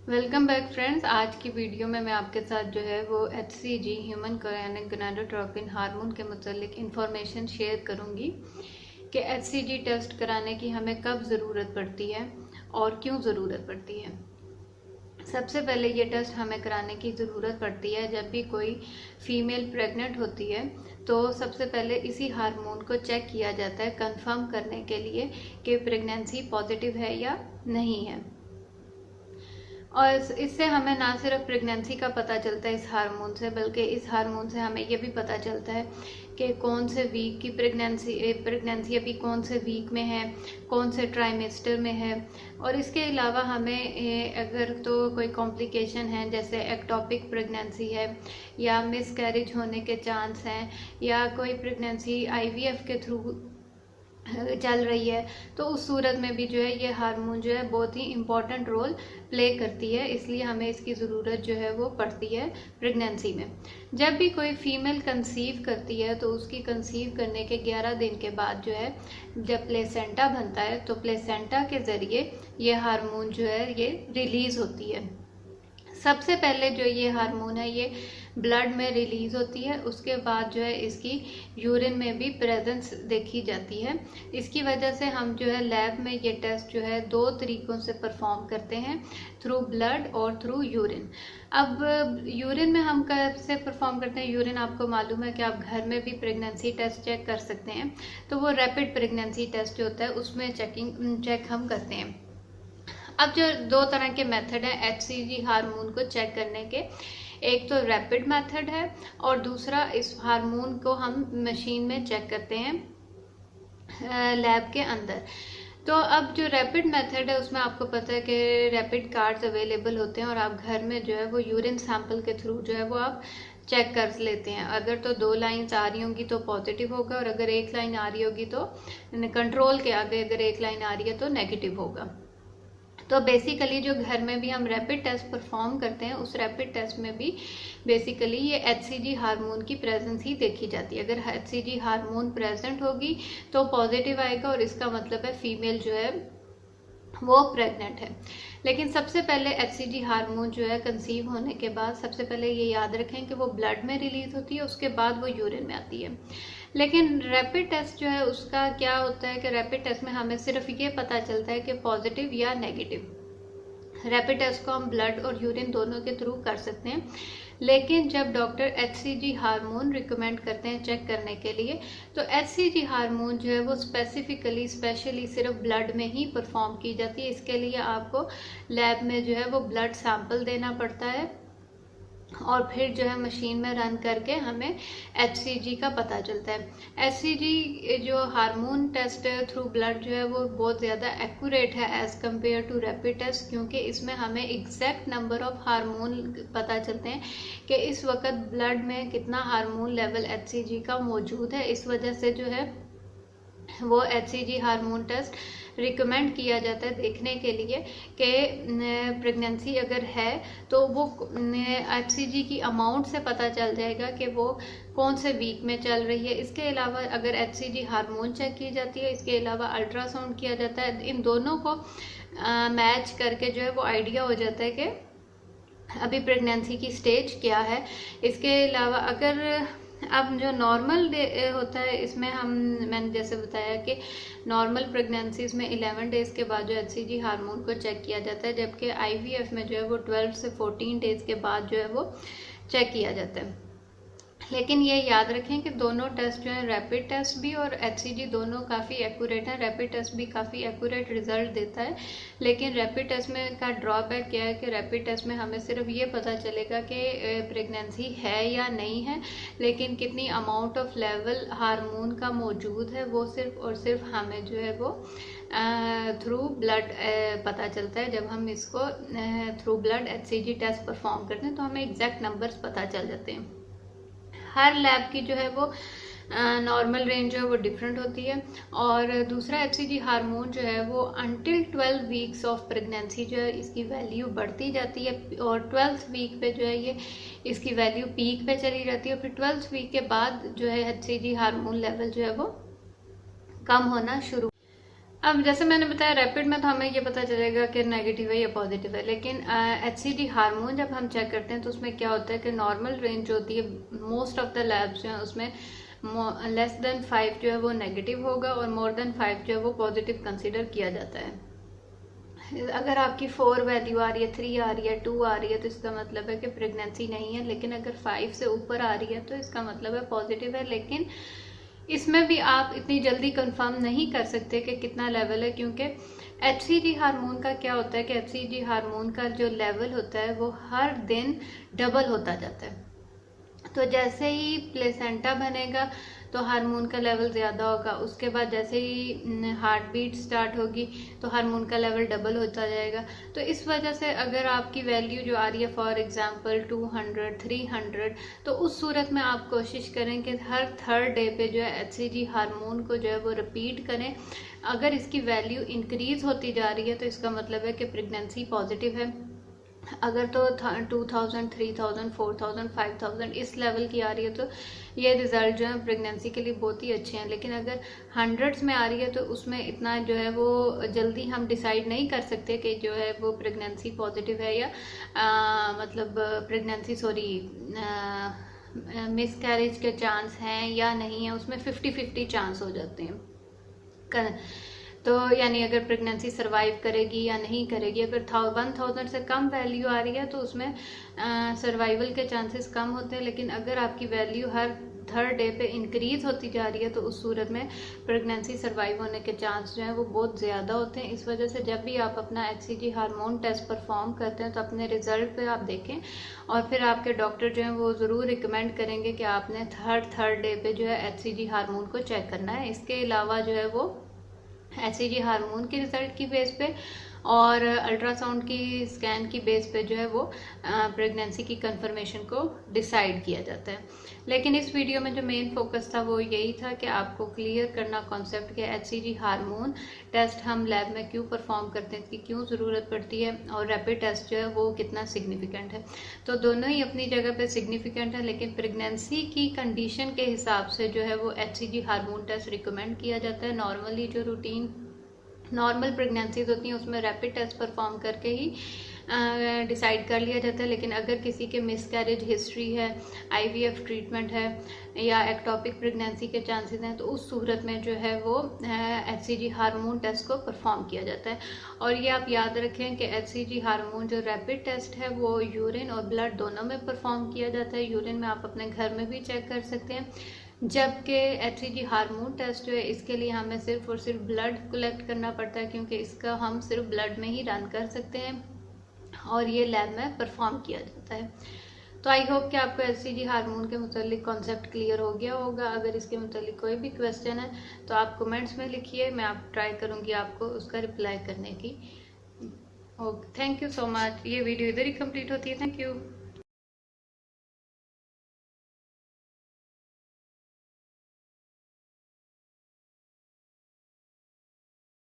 Welcome back friends. आज की video में मैं आपके साथ जो है वो HCG ह्यूमन कोरियनिक गोनाडोट्रोपिन हार्मोन के मुतालिक इंफॉर्मेशन शेयर करूंगी कि HCG टेस्ट कराने की हमें कब ज़रूरत पड़ती है और क्यों ज़रूरत पड़ती है। सबसे पहले ये टेस्ट हमें कराने की ज़रूरत पड़ती है जब भी कोई फीमेल प्रेग्नेंट होती है, तो सबसे पहले इसी हार्मोन को चेक किया जाता है कंफर्म करने के लिए कि प्रेगनेंसी पॉजिटिव है या नहीं है। और इससे हमें ना सिर्फ प्रेगनेंसी का पता चलता है इस हार्मोन से, बल्कि इस हार्मोन से हमें ये भी पता चलता है कि कौन से वीक की प्रेगनेंसी अभी कौन से वीक में है, कौन से ट्राइमेस्टर में है। और इसके अलावा हमें अगर तो कोई कॉम्प्लिकेशन है, जैसे एक्टोपिक प्रेगनेंसी है या मिसकैरेज होने के चांस हैं, या कोई प्रेगनेंसी IVF के थ्रू चल रही है, तो उस सूरत में भी जो है ये हार्मोन जो है बहुत ही इम्पॉर्टेंट रोल प्ले करती है। इसलिए हमें इसकी ज़रूरत जो है वो पड़ती है प्रेगनेंसी में। जब भी कोई फीमेल कंसीव करती है तो उसकी कंसीव करने के 11 दिन के बाद जो है जब प्लेसेंटा बनता है, तो प्लेसेंटा के ज़रिए ये हार्मोन जो है ये रिलीज़ होती है। सबसे पहले जो ये हार्मोन है ये ब्लड में रिलीज होती है, उसके बाद जो है इसकी यूरिन में भी प्रेजेंस देखी जाती है। इसकी वजह से हम जो है लैब में ये टेस्ट जो है 2 तरीकों से परफॉर्म करते हैं, थ्रू ब्लड और थ्रू यूरिन। अब यूरिन में हम कैसे परफॉर्म करते हैं? यूरिन आपको मालूम है कि आप घर में भी प्रेगनेंसी टेस्ट चेक कर सकते हैं, तो वो रैपिड प्रेगनेंसी टेस्ट जो होता है उसमें चेक हम करते हैं। अब जो 2 तरह के मेथड हैं HCG हार्मोन को चेक करने के, एक तो रैपिड मेथड है और दूसरा इस हार्मोन को हम मशीन में चेक करते हैं लैब के अंदर। तो अब जो रैपिड मेथड है उसमें आपको पता है कि रैपिड कार्ड्स अवेलेबल होते हैं और आप घर में जो है वो यूरिन सैंपल के थ्रू जो है वो आप चेक कर लेते हैं। अगर तो 2 लाइंस आ रही होंगी तो पॉजिटिव होगा, और अगर 1 लाइन आ रही होगी तो कंट्रोल के आगे अगर 1 लाइन आ रही है तो नेगेटिव होगा। तो बेसिकली जो घर में भी हम रैपिड टेस्ट परफॉर्म करते हैं, उस रैपिड टेस्ट में भी बेसिकली ये HCG हार्मोन की प्रेजेंस ही देखी जाती है। अगर HCG हार्मोन प्रेजेंट होगी तो पॉजिटिव आएगा और इसका मतलब है फीमेल जो है वो प्रेग्नेंट है। लेकिन सबसे पहले HCG हार्मोन जो है कंसीव होने के बाद सबसे पहले ये याद रखें कि वो ब्लड में रिलीज होती है, उसके बाद वो यूरिन में आती है। लेकिन रैपिड टेस्ट जो है उसका क्या होता है कि रैपिड टेस्ट में हमें सिर्फ ये पता चलता है कि पॉजिटिव या नेगेटिव। रैपिड टेस्ट को हम ब्लड और यूरिन दोनों के थ्रू कर सकते हैं, लेकिन जब डॉक्टर HCG हार्मोन रिकमेंड करते हैं चेक करने के लिए, तो HCG हार्मोन जो है वो स्पेशली सिर्फ ब्लड में ही परफॉर्म की जाती है। इसके लिए आपको लैब में जो है वो ब्लड सैंपल देना पड़ता है और फिर जो है मशीन में रन करके हमें HCG का पता चलता है। HCG जो हार्मोन टेस्ट थ्रू ब्लड जो है वो बहुत ज़्यादा एक्यूरेट है as compared to rapid test, क्योंकि इसमें हमें एग्जैक्ट नंबर ऑफ हार्मोन पता चलते हैं कि इस वक्त ब्लड में कितना हार्मोन लेवल HCG का मौजूद है। इस वजह से जो है वो HCG हार्मोन टेस्ट रिकमेंड किया जाता है देखने के लिए कि प्रेगनेंसी अगर है तो वो HCG की अमाउंट से पता चल जाएगा कि वो कौन से वीक में चल रही है। इसके अलावा अगर HCG हार्मोन चेक की जाती है, इसके अलावा अल्ट्रासाउंड किया जाता है। इन दोनों को मैच करके जो है वो आइडिया हो जाता है कि अभी प्रेगनेंसी की स्टेज क्या है। इसके अलावा अगर अब जो नॉर्मल होता है इसमें मैंने जैसे बताया कि नॉर्मल प्रेगनेंसीज में 11 डेज के बाद जो HCG हार्मोन को चेक किया जाता है, जबकि IVF में जो है वो 12 से 14 डेज के बाद जो है वो चेक किया जाता है। लेकिन ये याद रखें कि दोनों टेस्ट जो है रैपिड टेस्ट भी और HCG दोनों काफ़ी एक्यूरेट हैं। रैपिड टेस्ट भी काफ़ी एक्यूरेट रिजल्ट देता है, लेकिन रैपिड टेस्ट में का ड्रॉबैक क्या है कि रैपिड टेस्ट में हमें सिर्फ ये पता चलेगा कि प्रेगनेंसी है या नहीं है, लेकिन कितनी अमाउंट ऑफ लेवल हार्मोन का मौजूद है वो सिर्फ और सिर्फ हमें जो है वो थ्रू ब्लड पता चलता है। जब हम इसको through blood HCG test perform करते हैं तो हमें एग्जैक्ट नंबर्स पता चल जाते हैं। हर लैब की जो है वो नॉर्मल रेंज जो है वो डिफरेंट होती है। और दूसरा HCG हार्मोन जो है वो अनटिल 12 वीक्स ऑफ प्रेगनेंसी जो है इसकी वैल्यू बढ़ती जाती है, और 12th वीक पे जो है ये इसकी वैल्यू पीक पे चली जाती है। फिर 12th वीक के बाद जो है HCG हार्मोन लेवल जो है वो कम होना शुरू। अब जैसे मैंने बताया रैपिड में तो हमें ये पता चलेगा कि नेगेटिव है या पॉजिटिव है, लेकिन HCG हार्मोन जब हम चेक करते हैं तो उसमें क्या होता है कि नॉर्मल रेंज जो होती है मोस्ट ऑफ द लैब्स जो है उसमें लेस देन 5 जो है वो नेगेटिव होगा और मोर देन 5 जो है वो पॉजिटिव कंसिडर किया जाता है। अगर आपकी 4 वैल्यू आ रही है, 3 आ रही है, 2 आ रही है तो इसका मतलब है कि प्रेगनेंसी नहीं है, लेकिन अगर 5 से ऊपर आ रही है तो इसका मतलब है पॉजिटिव है। लेकिन इसमें भी आप इतनी जल्दी कंफर्म नहीं कर सकते कि कितना लेवल है, क्योंकि HCG हार्मोन का क्या होता है कि HCG हार्मोन का जो लेवल होता है वो हर दिन डबल होता जाता है। तो जैसे ही प्लेसेंटा बनेगा तो हार्मोन का लेवल ज़्यादा होगा, उसके बाद जैसे ही हार्ट बीट स्टार्ट होगी तो हार्मोन का लेवल डबल होता जाएगा। तो इस वजह से अगर आपकी वैल्यू जो आ रही है फॉर एग्जांपल 200 300, तो उस सूरत में आप कोशिश करें कि हर थर्ड डे पे जो है HCG हार्मोन को जो है वो रिपीट करें। अगर इसकी वैल्यू इंक्रीज होती जा रही है तो इसका मतलब है कि प्रेगनेंसी पॉजिटिव है। अगर तो 2000 3000 4000 5000 इस लेवल की आ रही है तो ये रिजल्ट जो है प्रेगनेंसी के लिए बहुत ही अच्छे हैं। लेकिन अगर हंड्रेड्स में आ रही है तो उसमें इतना जो है वो जल्दी हम डिसाइड नहीं कर सकते कि जो है वो प्रेगनेंसी पॉजिटिव है या मतलब प्रेगनेंसी मिस कैरेज के चांस हैं या नहीं है, उसमें 50-50 चांस हो जाते हैं। तो यानी अगर प्रेगनेंसी सरवाइव करेगी या नहीं करेगी, अगर 1000 से कम वैल्यू आ रही है तो उसमें सर्वाइवल के चांसेस कम होते हैं। लेकिन अगर आपकी वैल्यू हर थर्ड डे पे इंक्रीज होती जा रही है तो उस सूरत में प्रेगनेंसी सरवाइव होने के चांस जो है वो बहुत ज़्यादा होते हैं। इस वजह से जब भी आप अपना HCG हार्मोन टेस्ट परफॉर्म करते हैं तो अपने रिजल्ट पे आप देखें और फिर आपके डॉक्टर जो है वो ज़रूर रिकमेंड करेंगे कि आपने थर्ड डे पे जो है HCG हार्मोन को चेक करना है। इसके अलावा जो है वो HCG हार्मोन के रिजल्ट की बेस पे और अल्ट्रासाउंड की स्कैन की बेस पे जो है वो प्रेगनेंसी की कंफर्मेशन को डिसाइड किया जाता है। लेकिन इस वीडियो में जो मेन फोकस था वो यही था कि आपको क्लियर करना कॉन्सेप्ट कि HCG हार्मोन टेस्ट हम लैब में क्यों परफॉर्म करते हैं, इसकी क्यों ज़रूरत पड़ती है और रैपिड टेस्ट जो है वो कितना सिग्निफिकेंट है। तो दोनों ही अपनी जगह पे सिग्निफिकेंट है, लेकिन प्रेगनेंसी की कंडीशन के हिसाब से जो है वो HCG हार्मोन टेस्ट रिकमेंड किया जाता है। नॉर्मली जो रूटीन नॉर्मल प्रेगनेंसीज होती हैं उसमें रैपिड टेस्ट परफॉर्म करके ही डिसाइड कर लिया जाता है। लेकिन अगर किसी के मिसकैरेज हिस्ट्री है, IVF ट्रीटमेंट है या एक्टोपिक प्रेगनेंसी के चांसेस हैं तो उस सूरत में जो है वो HCG हार्मोन टेस्ट को परफॉर्म किया जाता है। और ये आप याद रखें कि HCG हार्मोन जो रैपिड टेस्ट है वो यूरिन और ब्लड दोनों में परफॉर्म किया जाता है। यूरिन में आप अपने घर में भी चेक कर सकते हैं, जबकि HCG हार्मोन टेस्ट जो है इसके लिए हमें सिर्फ और सिर्फ ब्लड कलेक्ट करना पड़ता है, क्योंकि इसका हम सिर्फ ब्लड में ही रन कर सकते हैं और ये लैब में परफॉर्म किया जाता है। तो आई होप कि आपको HCG हार्मोन के मुतालिक कॉन्सेप्ट क्लियर हो गया होगा। अगर इसके मुतालिक कोई भी क्वेश्चन है तो आप कमेंट्स में लिखिए, मैं आप ट्राई करूँगी आपको उसका रिप्लाई करने की। Okay, thank you so much. ये वीडियो इधर ही कंप्लीट होती है। Thank you.